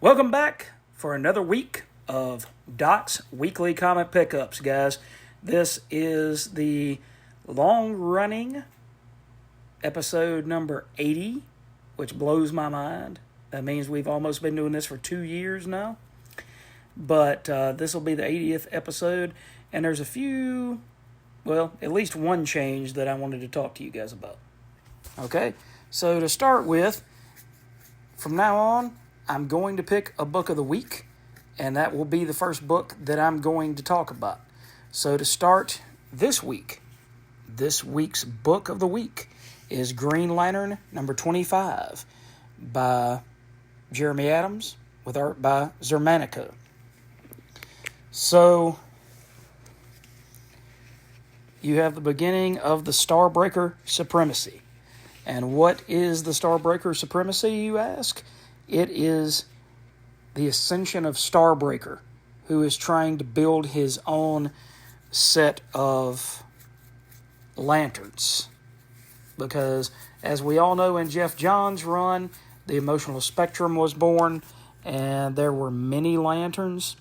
Welcome back for another week of Doc's Weekly Comic Pickups, guys. This is the long-running episode number 80, which blows my mind. That means we've almost been doing this for 2 years now. But this will be the 80th episode, and there's at least one change that I wanted to talk to you guys about. Okay, so to start with, from now on, I'm going to pick a book of the week, and that will be the first book that I'm going to talk about. So to start this week, this week's book of the week is Green Lantern number 25 by Jeremy Adams with art by Xermanico. So you have the beginning of the Starbreaker Supremacy. And what is the Starbreaker Supremacy, you ask? It is the ascension of Starbreaker, who is trying to build his own set of lanterns. Because, as we all know, in Geoff Johns' run, the Emotional Spectrum was born, and there were many lanterns,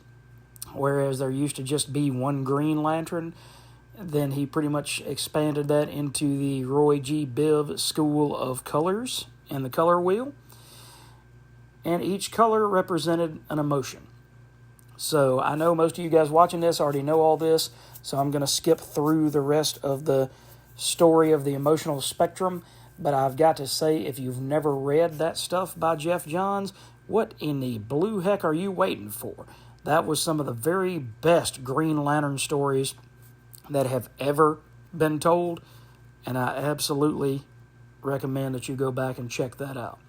whereas there used to just be one Green Lantern. Then he pretty much expanded that into the Roy G. Biv School of Colors and the Color Wheel. And each color represented an emotion. So I know most of you guys watching this already know all this, so I'm going to skip through the rest of the story of the Emotional Spectrum. But I've got to say, if you've never read that stuff by Geoff Johns, what in the blue heck are you waiting for? That was some of the very best Green Lantern stories that have ever been told, and I absolutely recommend that you go back and check that out.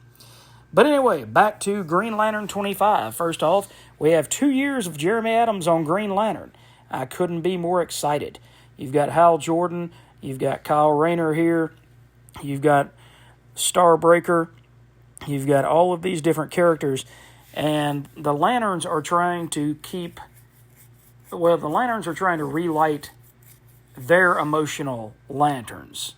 But anyway, back to Green Lantern 25. First off, we have 2 years of Jeremy Adams on Green Lantern. I couldn't be more excited. You've got Hal Jordan, you've got Kyle Rayner here, you've got Starbreaker, you've got all of these different characters, and the Lanterns are trying to relight their emotional lanterns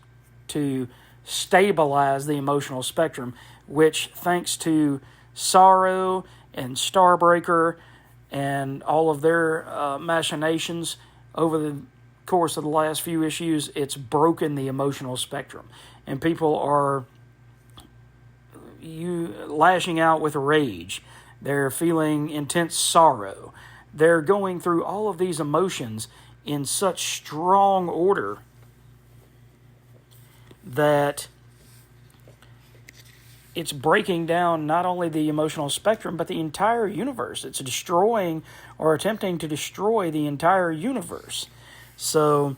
to stabilize the emotional spectrum, which, thanks to Sorrow and Starbreaker and all of their machinations over the course of the last few issues, it's broken the emotional spectrum. And people are lashing out with rage. They're feeling intense sorrow. They're going through all of these emotions in such strong order that it's breaking down not only the emotional spectrum, but the entire universe. It's destroying or attempting to destroy the entire universe. So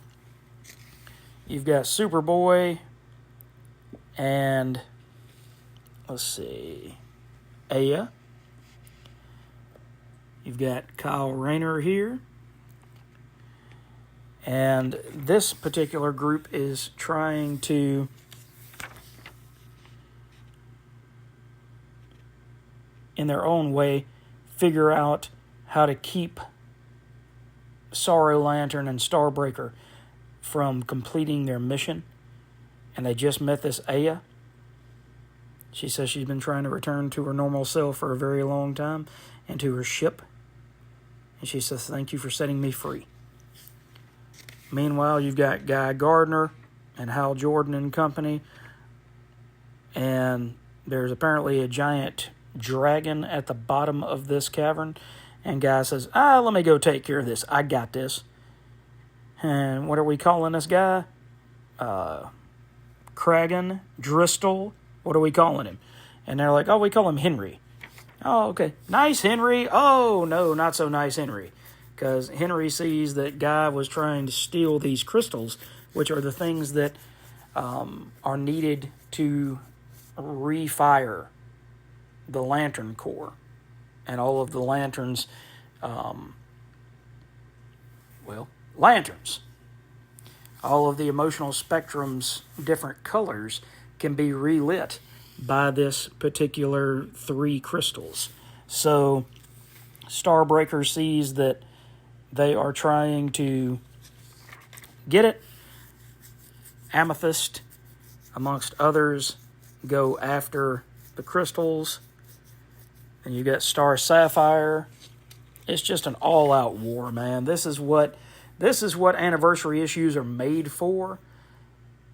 you've got Superboy and, Aya. You've got Kyle Rayner here. And this particular group is trying to in their own way, figure out how to keep Sorrow Lantern and Starbreaker from completing their mission. And they just met this Aya. She says she's been trying to return to her normal self for a very long time and to her ship. And she says, "Thank you for setting me free." Meanwhile, you've got Guy Gardner and Hal Jordan and company. And there's apparently a giant dragon at the bottom of this cavern. And Guy says, let me go take care of this. I got this. And what are we calling this guy? Kragan, Dristel. What are we calling him? And they're like, we call him Henry. Oh, okay. Nice, Henry. Oh, no, not so nice, Henry. Because Henry sees that Guy was trying to steal these crystals, which are the things that are needed to refire the Lantern Corps and all of the lanterns, lanterns. All of the emotional spectrum's different colors can be relit by this particular 3 crystals. So Starbreaker sees that they are trying to get it. Amethyst, amongst others, go after the crystals. And you got Star Sapphire. It's just an all-out war, man. This is what anniversary issues are made for.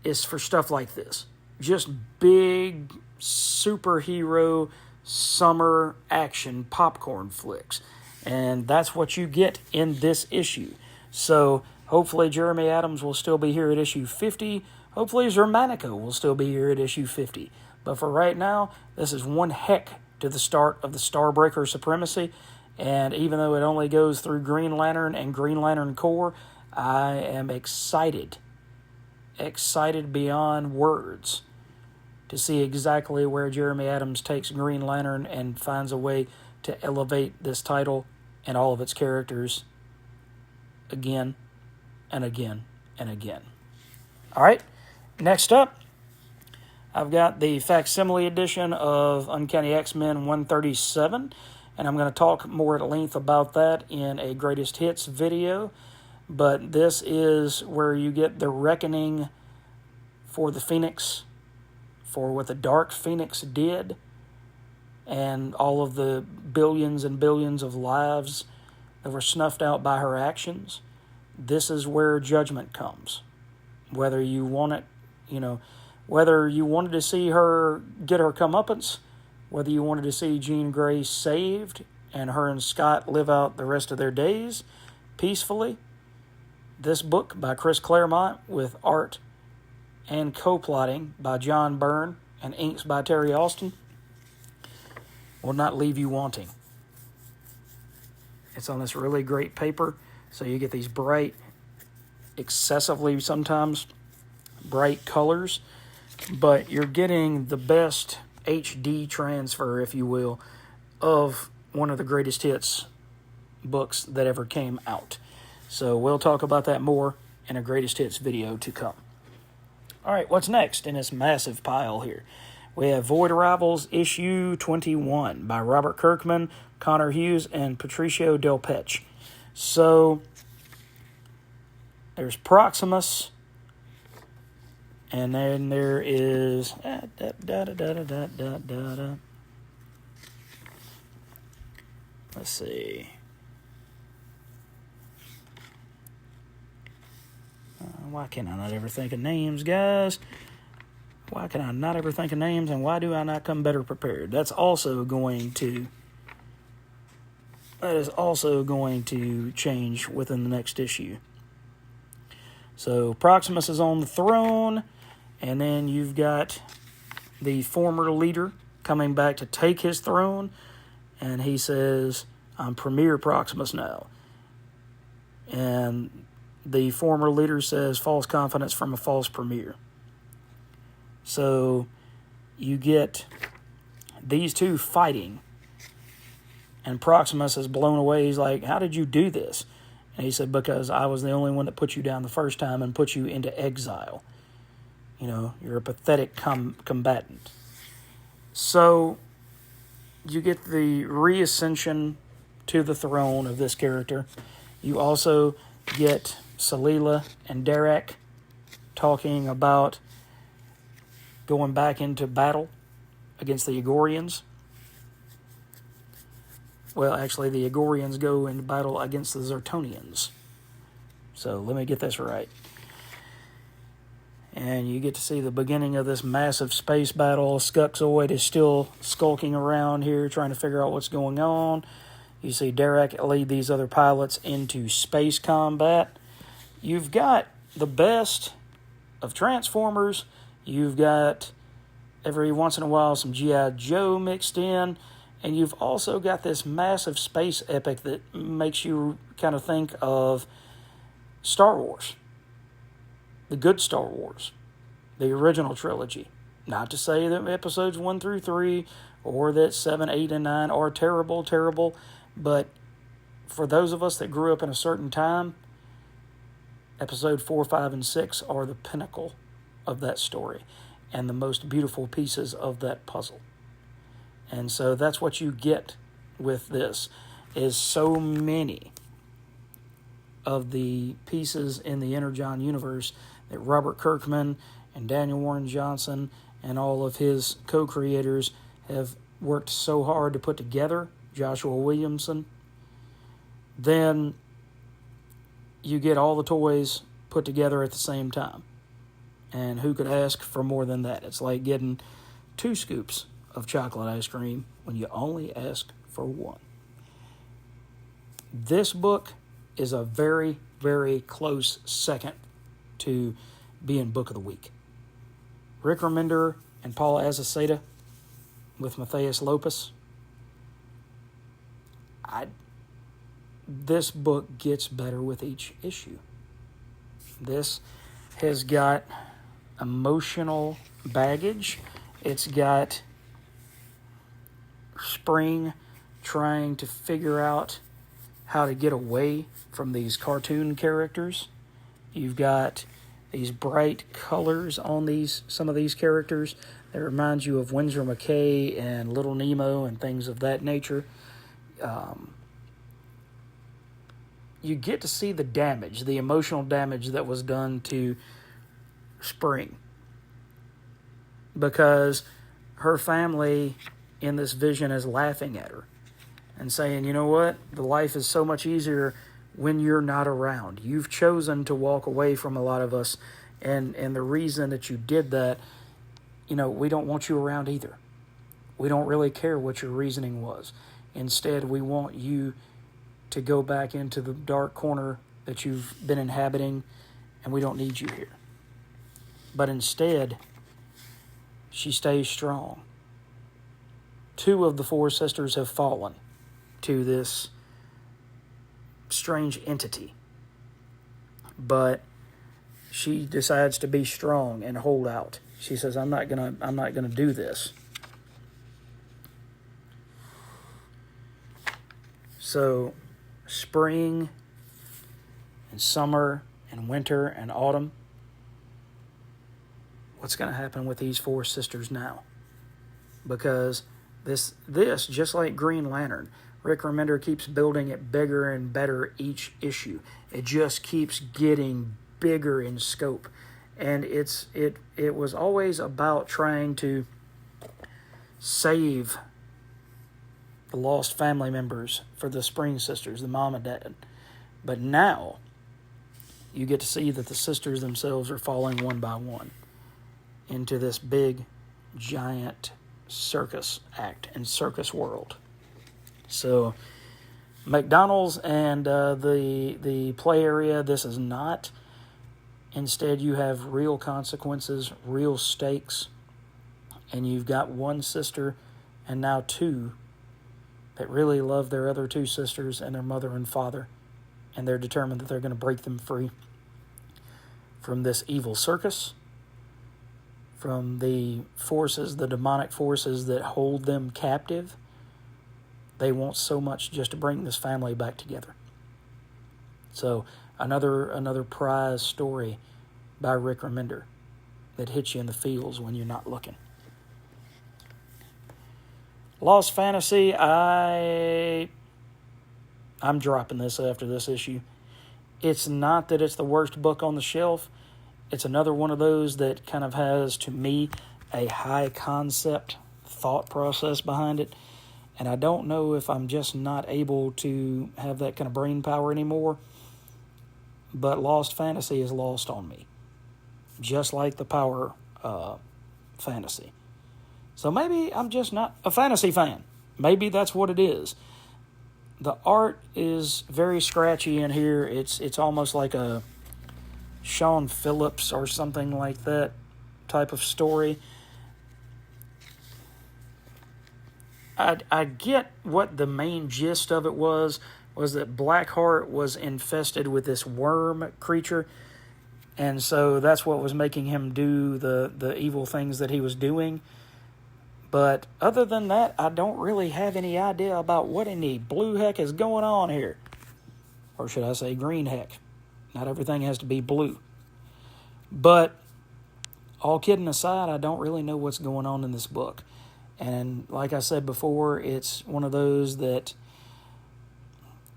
Is for stuff like this. Just big superhero summer action popcorn flicks. And that's what you get in this issue. So hopefully Jeremy Adams will still be here at issue 50. Hopefully Zermanica will still be here at issue 50. But for right now, this is one heck to the start of the Starbreaker supremacy. And even though it only goes through Green Lantern and Green Lantern Corps, I am excited beyond words to see exactly where Jeremy Adams takes Green Lantern and finds a way to elevate this title and all of its characters again and again and again. All right, next up, I've got the facsimile edition of Uncanny X-Men 137, and I'm going to talk more at length about that in a Greatest Hits video. But this is where you get the reckoning for the Phoenix, for what the Dark Phoenix did, and all of the billions and billions of lives that were snuffed out by her actions. This is where judgment comes. Whether you want it, whether you wanted to see her get her comeuppance, whether you wanted to see Jean Grey saved and her and Scott live out the rest of their days peacefully, this book by Chris Claremont with art and co-plotting by John Byrne and inks by Terry Austin will not leave you wanting. It's on this really great paper, so you get these bright, excessively sometimes bright colors, but you're getting the best HD transfer, if you will, of one of the Greatest Hits books that ever came out. So we'll talk about that more in a Greatest Hits video to come. All right, what's next in this massive pile here? We have Void Rivals issue 21 by Robert Kirkman, Connor Hughes, and Patricio Del Pech. So there's Proximus, and then there is let's see. Why can I not ever think of names, guys? Why can I not ever think of names, and why do I not come better prepared? That is also going to change within the next issue. So Proximus is on the throne, and then you've got the former leader coming back to take his throne, and he says, "I'm Premier Proximus now." And the former leader says, "False confidence from a false premier." So you get these two fighting, and Proximus is blown away. He's like, "How did you do this?" And he said, "Because I was the only one that put you down the first time and put you into exile. You're a pathetic combatant." So you get the reascension to the throne of this character. You also get Salila and Derek talking about going back into battle against the Agorians. Well, actually, the Agorians go into battle against the Zertonians. So let me get this right. And you get to see the beginning of this massive space battle. Skuxoid is still skulking around here trying to figure out what's going on. You see Derek lead these other pilots into space combat. You've got the best of Transformers. You've got, every once in a while, some G.I. Joe mixed in. And you've also got this massive space epic that makes you kind of think of Star Wars. The good Star Wars. The original trilogy. Not to say that episodes 1 through 3 or that 7, 8, and 9 are terrible, but for those of us that grew up in a certain time, episode 4, 5, and 6 are the pinnacle of that story and the most beautiful pieces of that puzzle. And so that's what you get with this, is so many of the pieces in the Energon universe that Robert Kirkman and Daniel Warren Johnson and all of his co-creators have worked so hard to put together, Joshua Williamson, then you get all the toys put together at the same time. And who could ask for more than that? It's like getting 2 scoops of chocolate ice cream when you only ask for 1. This book is a very, very close second to being Book of the Week. Rick Remender and Paul Azaceta with Matthias Lopez. This book gets better with each issue. This has got emotional baggage. It's got Spring trying to figure out how to get away from these cartoon characters. You've got these bright colors on some of these characters that reminds you of Winsor McKay and Little Nemo and things of that nature. You get to see the damage, the emotional damage that was done to Spring, because her family in this vision is laughing at her and saying, you know what, the life is so much easier when you're not around. You've chosen to walk away from a lot of us, and the reason that you did that, we don't want you around either. We don't really care what your reasoning was. Instead, we want you to go back into the dark corner that you've been inhabiting, and we don't need you here. But instead, she stays strong. 2 of the 4 sisters have fallen to this strange entity. But she decides to be strong and hold out. She says, I'm not gonna do this. So spring and summer and winter and autumn, what's going to happen with these 4 sisters now? Because this just like Green Lantern, Rick Remender keeps building it bigger and better each issue. It just keeps getting bigger in scope. And it was always about trying to save the lost family members for the Spring sisters, the mom and dad. But now you get to see that the sisters themselves are falling one by one into this big, giant circus act and circus world. So McDonald's and the play area, this is not. Instead, you have real consequences, real stakes, and you've got one sister and now 2 that really love their other 2 sisters and their mother and father, and they're determined that they're going to break them free from this evil circus, from the forces, the demonic forces that hold them captive. They want so much just to bring this family back together. So another prize story by Rick Remender that hits you in the feels when you're not looking. Lost Fantasy, I'm dropping this after this issue. It's not that it's the worst book on the shelf. It's another one of those that kind of has, to me, a high concept thought process behind it. And I don't know if I'm just not able to have that kind of brain power anymore. But Lost Fantasy is lost on me. Just like the Power Fantasy. So maybe I'm just not a fantasy fan. Maybe that's what it is. The art is very scratchy in here. It's almost like a Sean Phillips or something like that type of story. I get what the main gist of it was that Blackheart was infested with this worm creature, and so that's what was making him do the evil things that he was doing. But other than that, I don't really have any idea about what in the blue heck is going on here. Or should I say green heck? Not everything has to be blue. But all kidding aside, I don't really know what's going on in this book. And like I said before, it's one of those that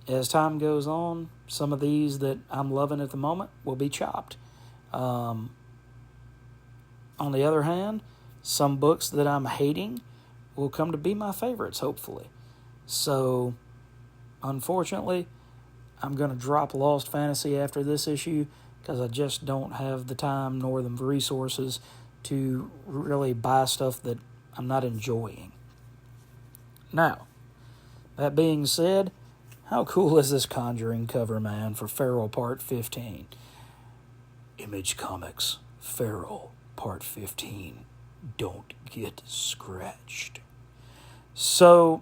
as time goes on, some of these that I'm loving at the moment will be chopped. On the other hand, some books that I'm hating will come to be my favorites, hopefully. So, unfortunately, I'm going to drop Lost Fantasy after this issue because I just don't have the time nor the resources to really buy stuff that I'm not enjoying. Now, that being said, how cool is this Conjuring cover, man, for Feral Part 15? Image Comics, Feral Part 15. Don't get scratched. So,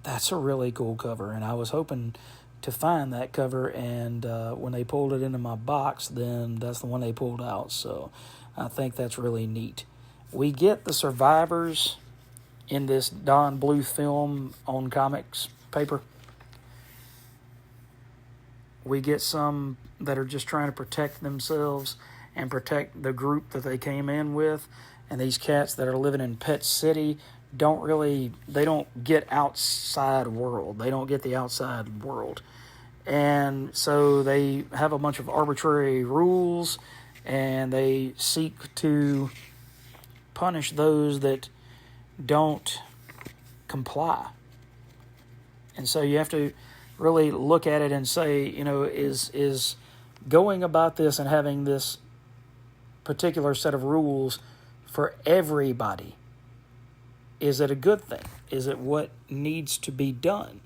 that's a really cool cover, and I was hoping to find that cover, and when they pulled it into my box, then that's the one they pulled out, so I think that's really neat. We get the survivors in this Don Bluth film on comics paper. We get some that are just trying to protect themselves and protect the group that they came in with, and these cats that are living in Pet City they don't get outside world. They don't get the outside world. And so they have a bunch of arbitrary rules, and they seek to punish those that don't comply. And so you have to really look at it and say, is going about this and having this particular set of rules for everybody, is it a good thing? Is it what needs to be done?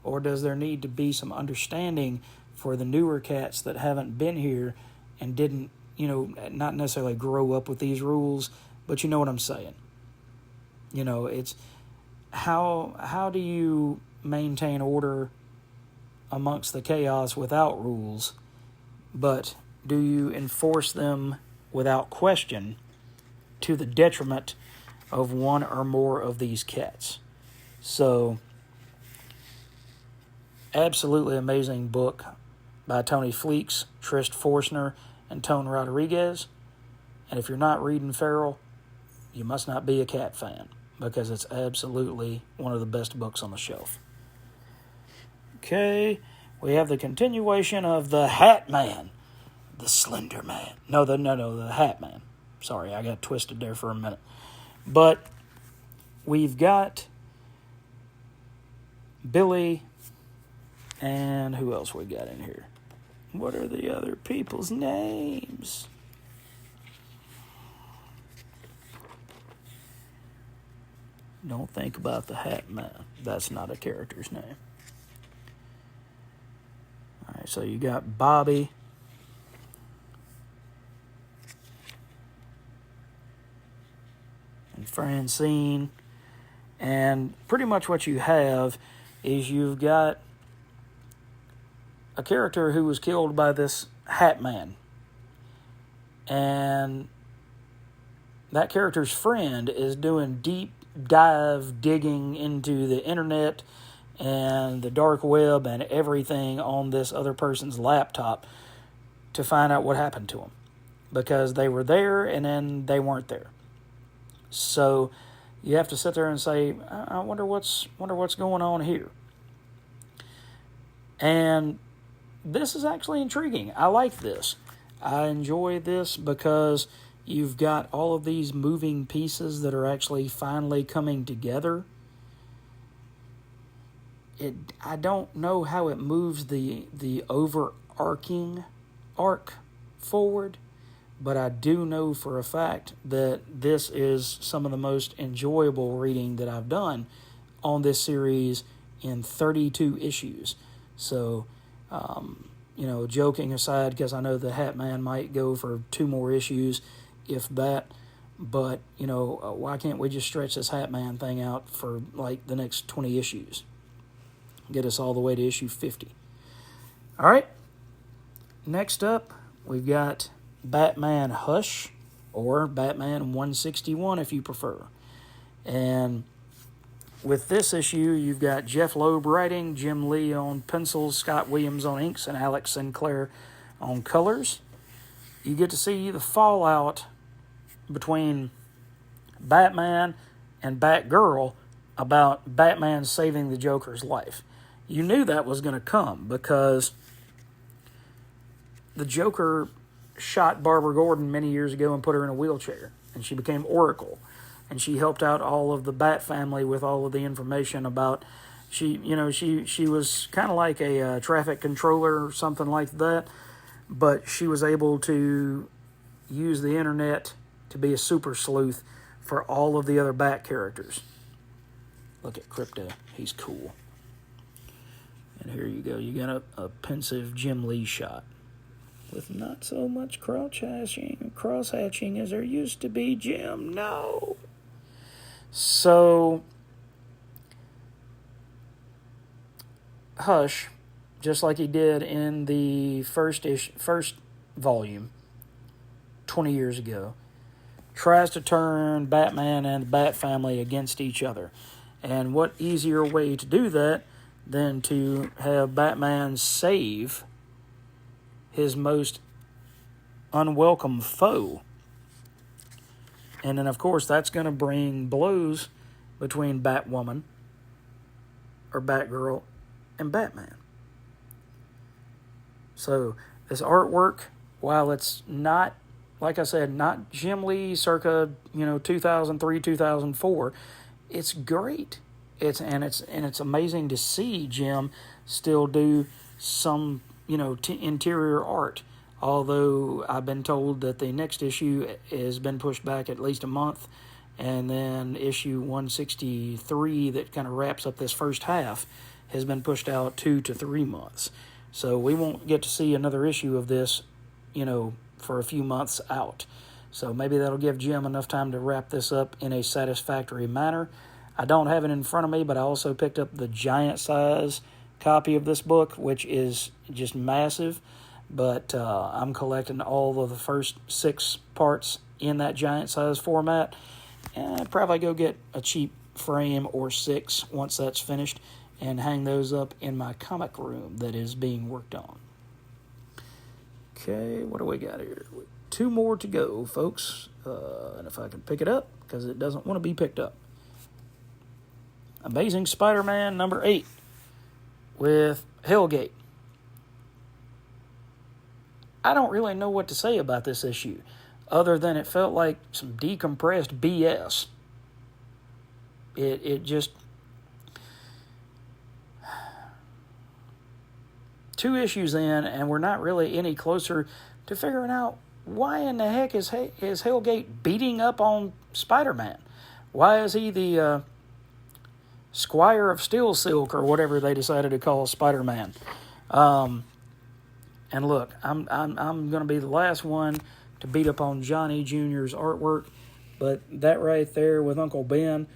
Or does there need to be some understanding for the newer cats that haven't been here and didn't, not necessarily grow up with these rules, but you know what I'm saying? It's how do you maintain order amongst the chaos without rules, but do you enforce them without question to the detriment of one or more of these cats? So, absolutely amazing book by Tony Fleecs, Trist Forstner, and Tone Rodriguez. And if you're not reading Feral, you must not be a cat fan, because it's absolutely one of the best books on the shelf. Okay, we have the continuation of the Hat Man, the Slender Man. No, the Hat Man. Sorry, I got twisted there for a minute. But we've got Billy, and who else we got in here? What are the other people's names? Don't think about the Hat Man. That's not a character's name. All right, so you got Bobby. And Francine. And pretty much what you have is you've got a character who was killed by this Hat Man. And that character's friend is doing deep dive digging into the internet and the dark web and everything on this other person's laptop to find out what happened to them, because they were there and then they weren't there. So you have to sit there and say, I wonder what's going on here. And this is actually intriguing. I like this. I enjoy this because you've got all of these moving pieces that are actually finally coming together. I don't know how it moves the overarching arc forward, but I do know for a fact that this is some of the most enjoyable reading that I've done on this series in 32 issues. So, joking aside, because I know the Hat Man might go for 2 more issues, if that, but, why can't we just stretch this Hat Man thing out for, like, the next 20 issues? Get us all the way to issue 50. All right. Next up, we've got Batman Hush, or Batman 161 if you prefer. And with this issue, you've got Jeff Loeb writing, Jim Lee on pencils, Scott Williams on inks, and Alex Sinclair on colors. You get to see the fallout between Batman and Batgirl about Batman saving the Joker's life. You knew that was going to come because the Joker shot Barbara Gordon many years ago and put her in a wheelchair, and she became Oracle. and she helped out all of the Bat family with all of the information about. She was kind of like a traffic controller or something like that, but she was able to use the internet to be a super sleuth for all of the other Bat characters. Look at Crypto. He's cool. And here you go. You got a pensive Jim Lee shot with not so much cross-hatching as there used to be, Jim. No. So, Hush, just like he did in the first volume 20 years ago, tries to turn Batman and the Bat family against each other. And what easier way to do that than to have Batman save his most unwelcome foe? And then, of course, that's going to bring blows between Batwoman or Batgirl and Batman. So this artwork, while it's not, like I said, not Jim Lee circa 2003, 2004, it's great. It's amazing to see Jim still do some interior art. Although I've been told that the next issue has been pushed back at least a month, and then issue 163 that kind of wraps up this first half has been pushed out 2 to 3 months. So we won't get to see another issue of this, for a few months out. So maybe that'll give Jim enough time to wrap this up in a satisfactory manner. I don't have it in front of me, but I also picked up the giant size copy of this book, which is just massive. But I'm collecting all of the first 6 parts in that giant size format. And I'd probably go get a cheap frame or 6 once that's finished and hang those up in my comic room that is being worked on. Okay, what do we got here? 2 more to go, folks. And if I can pick it up, because it doesn't want to be picked up. Amazing Spider-Man number 8 with Hellgate. I don't really know what to say about this issue, other than it felt like some decompressed BS. It just... 2 issues in, and we're not really any closer to figuring out why in the heck is Hellgate beating up on Spider-Man? Why is he the Squire of Steel Silk, or whatever they decided to call Spider-Man? And look, I'm going to be the last one to beat up on Johnny Jr.'s artwork, but that right there with Uncle Ben,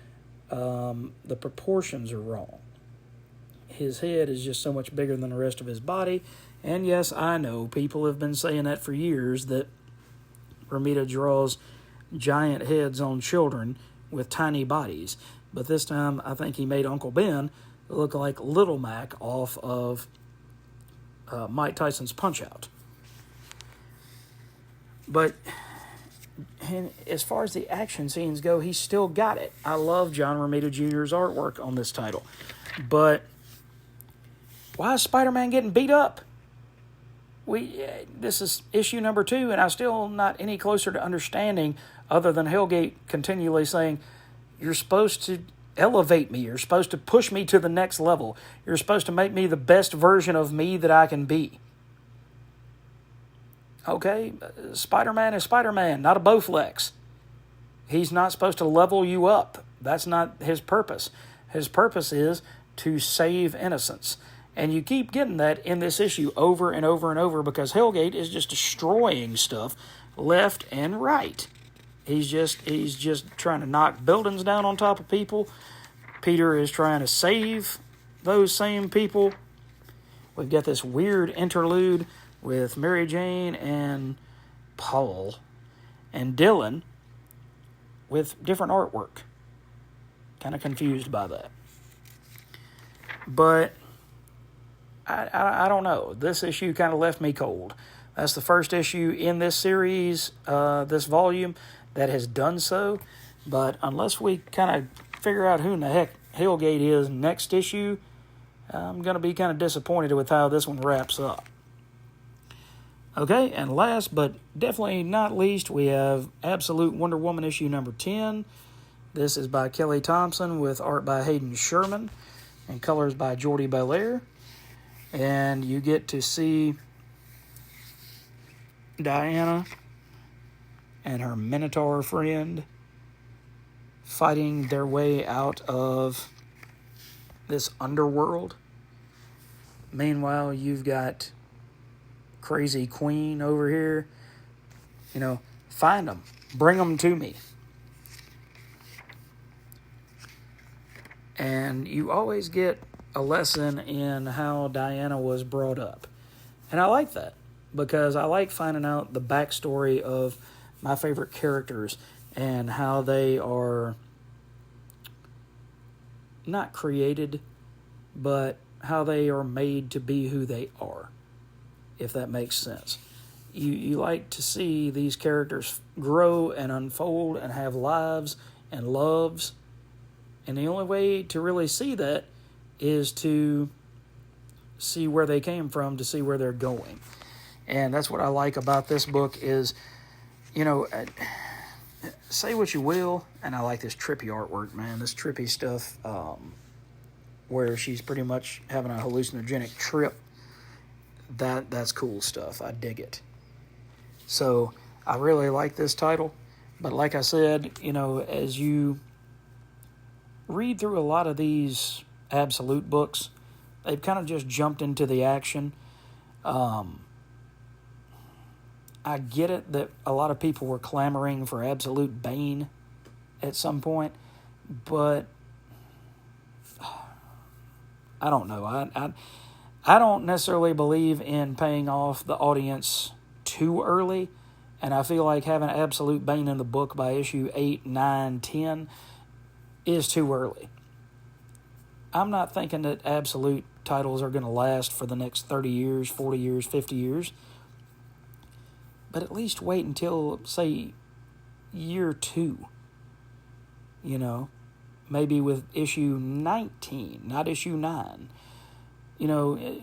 the proportions are wrong. His head is just so much bigger than the rest of his body, and yes, I know people have been saying that for years, that Romita draws giant heads on children with tiny bodies, but this time I think he made Uncle Ben look like Little Mac off of Mike Tyson's Punch-Out. But as far as the action scenes go, he's still got it. I love John Romita Jr.'s artwork on this title. But why is Spider-Man getting beat up? This is issue number 2, and I'm still not any closer to understanding, other than Hellgate continually saying, you're supposed to elevate me. You're supposed to push me to the next level. You're supposed to make me the best version of me that I can be. Okay, Spider-Man is Spider-Man, not a Bowflex. He's not supposed to level you up. That's not his purpose. His purpose is to save innocence. And you keep getting that in this issue over and over and over, because Hellgate is just destroying stuff left and right. He's just trying to knock buildings down on top of people. Peter is trying to save those same people. We've got this weird interlude with Mary Jane and Paul and Dylan with different artwork. Kind of confused by that. But I don't know. This issue kind of left me cold. That's the first issue in this series, this volume, that has done so. But unless we kind of figure out who in the heck Hellgate is next issue, I'm going to be kind of disappointed with how this one wraps up. Okay, and last but definitely not least, we have Absolute Wonder Woman issue number 10 This is by Kelly Thompson with art by Hayden Sherman and colors by Jordi Belair. And you get to see Diana and her Minotaur friend fighting their way out of this underworld. Meanwhile, you've got Crazy Queen over here. You know, find them. Bring them to me. And you always get a lesson in how Diana was brought up. And I like that, because I like finding out the backstory of my favorite characters and how they are not created, but how they are made to be who they are, if that makes sense. You like to see these characters grow and unfold and have lives and loves. And the only way to really see that is to see where they came from, to see where they're going. And that's what I like about this book is, you know, say what you will, and I like this trippy artwork, man. This trippy stuff where she's pretty much having a hallucinogenic trip. That's cool stuff. I dig it. So I really like this title. But like I said, you know, as you read through a lot of these Absolute books, they've kind of just jumped into the action. I get it that a lot of people were clamoring for Absolute Bane at some point, but I don't know. I don't necessarily believe in paying off the audience too early, and I feel like having Absolute Bane in the book by issue 8, 9, 10 is too early. I'm not thinking that Absolute titles are going to last for the next 30 years, 40 years, 50 years. But at least wait until, say, year 2. You know, maybe with issue 19, not issue 9. You know,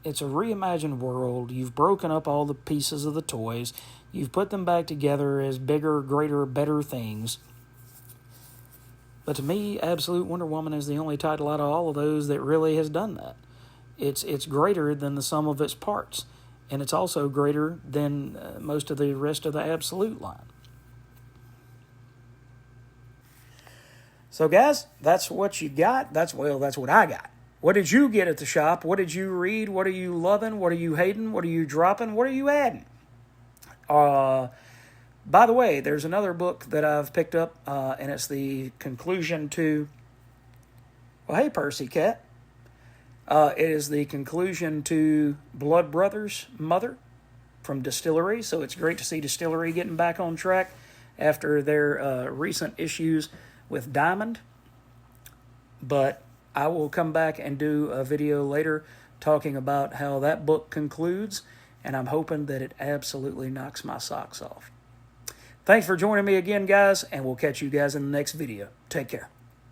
it's a reimagined world. You've broken up all the pieces of the toys. You've put them back together as bigger, greater, better things. But to me, Absolute Wonder Woman is the only title out of all of those that really has done that. It's greater than the sum of its parts. And it's also greater than most of the rest of the Absolute line. So guys, that's what you got. That's what I got. What did you get at the shop? What did you read? What are you loving? What are you hating? What are you dropping? What are you adding? By the way, there's another book that I've picked up, and it's the conclusion to... Well, hey, Percy Cat. It is the conclusion to Blood Brothers Mother from Distillery. So it's great to see Distillery getting back on track after their recent issues with Diamond. But I will come back and do a video later talking about how that book concludes, and I'm hoping that it absolutely knocks my socks off. Thanks for joining me again, guys, and we'll catch you guys in the next video. Take care.